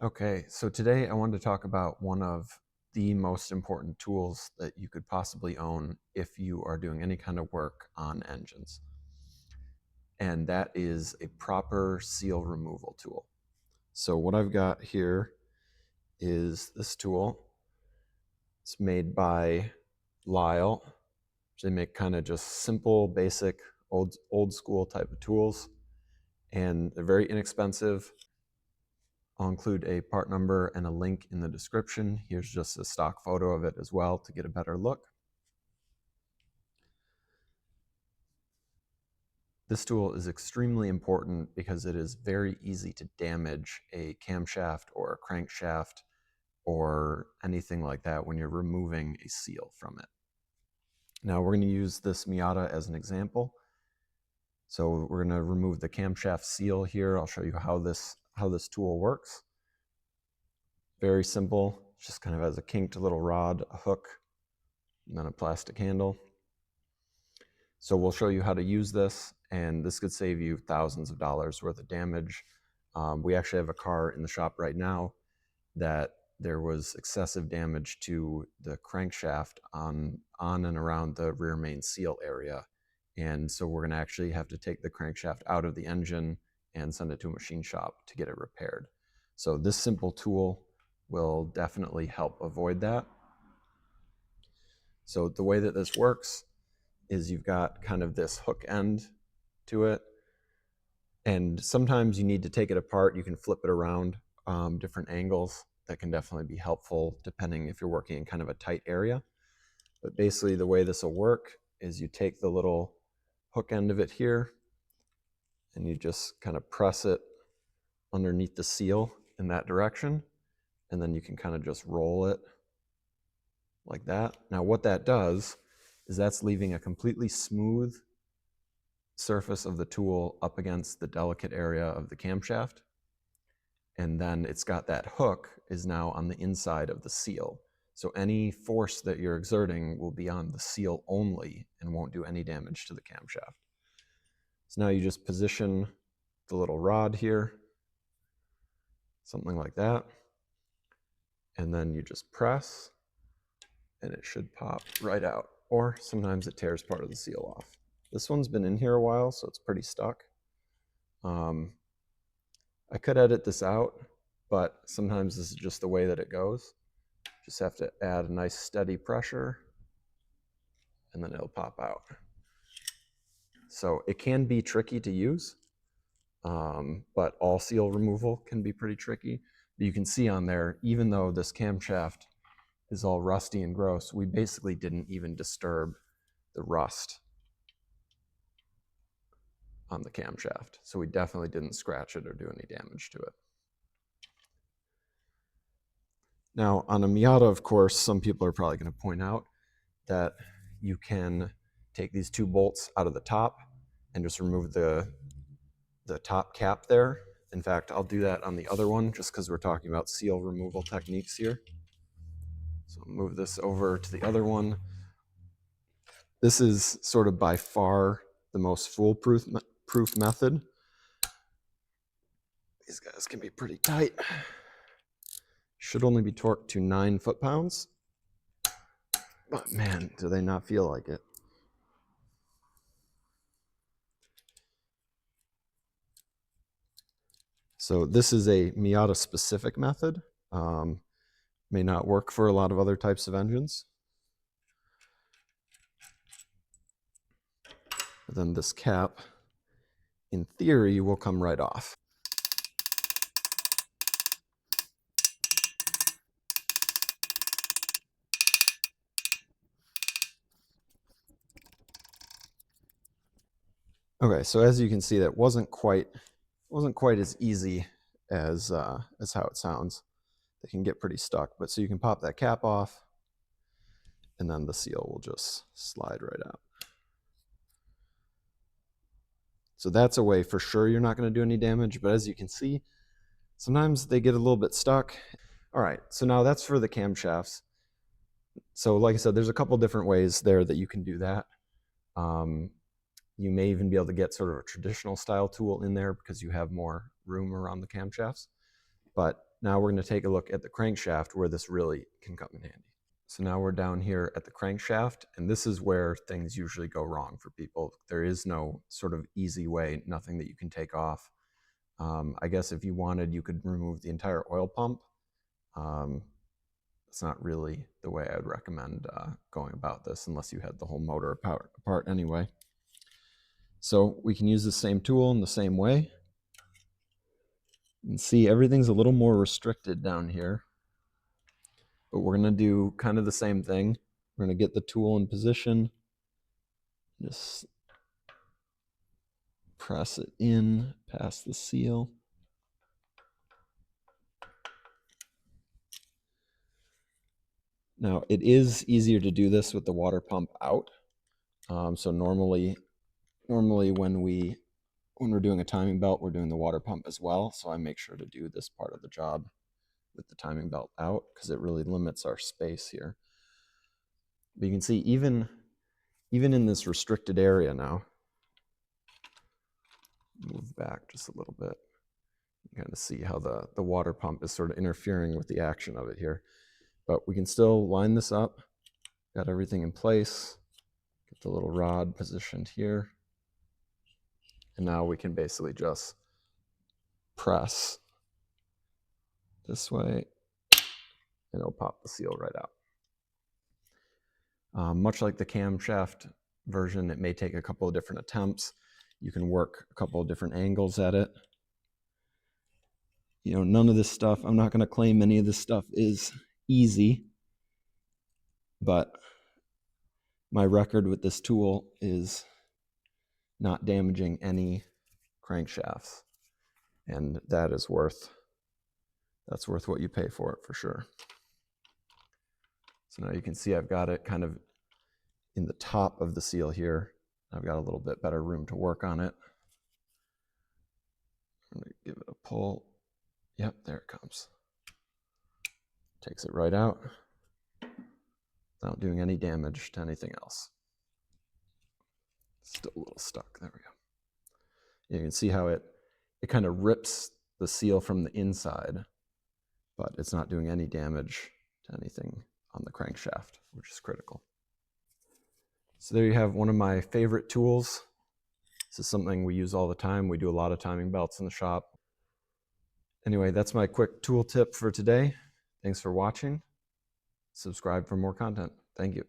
Okay, so today I wanted to talk about one of the most important tools that you could possibly own if you are doing any kind of work on engines. And that is a proper seal removal tool. So what I've got here is this tool. It's made by Lisle. They make kind of just simple, basic, old school type of tools, and they're very inexpensive. I'll include a part number and a link in the description. Here's just a stock photo of it as well to get a better look. This tool is extremely important because it is very easy to damage a camshaft or a crankshaft or anything like that when you're removing a seal from it. Now we're going to use this Miata as an example. So we're going to remove the camshaft seal here. I'll show you how this tool works. Very simple, just kind of has a kinked little rod, a hook, and then a plastic handle. So we'll show you how to use this, and this could save you thousands of dollars worth of damage. We actually have a car in the shop right now that there was excessive damage to the crankshaft on and around the rear main seal area. And so we're going to actually have to take the crankshaft out of the engine and send it to a machine shop to get it repaired. So this simple tool will definitely help avoid that. So the way that this works is you've got kind of this hook end to it, and sometimes you need to take it apart. You can flip it around different angles. That can definitely be helpful depending if you're working in kind of a tight area. But basically the way this will work is you take the little hook end of it here and you just kind of press it underneath the seal in that direction, and then you can kind of just roll it like that. Now what that does is that's leaving a completely smooth surface of the tool up against the delicate area of the camshaft. And then it's got that hook is now on the inside of the seal. So any force that you're exerting will be on the seal only and won't do any damage to the camshaft. So now you just position the little rod here, something like that. And then you just press and it should pop right out. Or sometimes it tears part of the seal off. This one's been in here a while, so it's pretty stuck. I could edit this out, but sometimes this is just the way that it goes. Just have to add a nice steady pressure and then it'll pop out. So it can be tricky to use, but all seal removal can be pretty tricky. But you can see on there, even though this camshaft is all rusty and gross, we basically didn't even disturb the rust on the camshaft. So we definitely didn't scratch it or do any damage to it. Now on a Miata, of course, some people are probably going to point out that you can take these two bolts out of the top and just remove the top cap there. In fact, I'll do that on the other one just because we're talking about seal removal techniques here. So I'll move this over to the other one. This is sort of by far the most foolproof method. These guys can be pretty tight. Should only be torqued to 9 foot-pounds. But man, do they not feel like it. So this is a Miata specific method. May not work for a lot of other types of engines. But then this cap, in theory, will come right off. Okay, so as you can see, that wasn't quite as easy as how it sounds. They can get pretty stuck, but so you can pop that cap off, and then the seal will just slide right out. So that's a way for sure you're not going to do any damage, but as you can see, sometimes they get a little bit stuck. All right, so now that's for the camshafts. So like I said, there's a couple different ways there that you can do that. You may even be able to get sort of a traditional style tool in there because you have more room around the camshafts. But Now we're going to take a look at the crankshaft where this really can come in handy. So now we're down here at the crankshaft, and this is where things usually go wrong for people. There is no sort of easy way, nothing that you can take off. I guess if you wanted, you could remove the entire oil pump. It's not really the way I would recommend going about this unless you had the whole motor apart anyway. So we can use the same tool in the same way. You can see everything's a little more restricted down here, but we're going to do kind of the same thing. We're going to get the tool in position, just press it in past the seal. Now, it is easier to do this with the water pump out. So normally when we're doing a timing belt, we're doing the water pump as well. So I make sure to do this part of the job with the timing belt out because it really limits our space here. But you can see even in this restricted area now, move back just a little bit. You kind of see how the water pump is sort of interfering with the action of it here. But we can still line this up, got everything in place, get the little rod positioned here. And now we can basically just press this way and it'll pop the seal right out. Much like the camshaft version, it may take a couple of different attempts. You can work a couple of different angles at it. You know, none of this stuff, I'm not going to claim any of this stuff is easy, but my record with this tool is not damaging any crankshafts, and that's worth what you pay for it for sure. So now you can see I've got it kind of in the top of the seal here. I've got a little bit better room to work on it. I'm going to give it a pull. Yep, there it comes. Takes it right out without doing any damage to anything else. Still a little stuck. There we go. You can see how it kind of rips the seal from the inside, but it's not doing any damage to anything on the crankshaft, which is critical. So there you have one of my favorite tools. This is something we use all the time. We do a lot of timing belts in the shop. Anyway, that's my quick tool tip for today. Thanks for watching. Subscribe for more content. Thank you.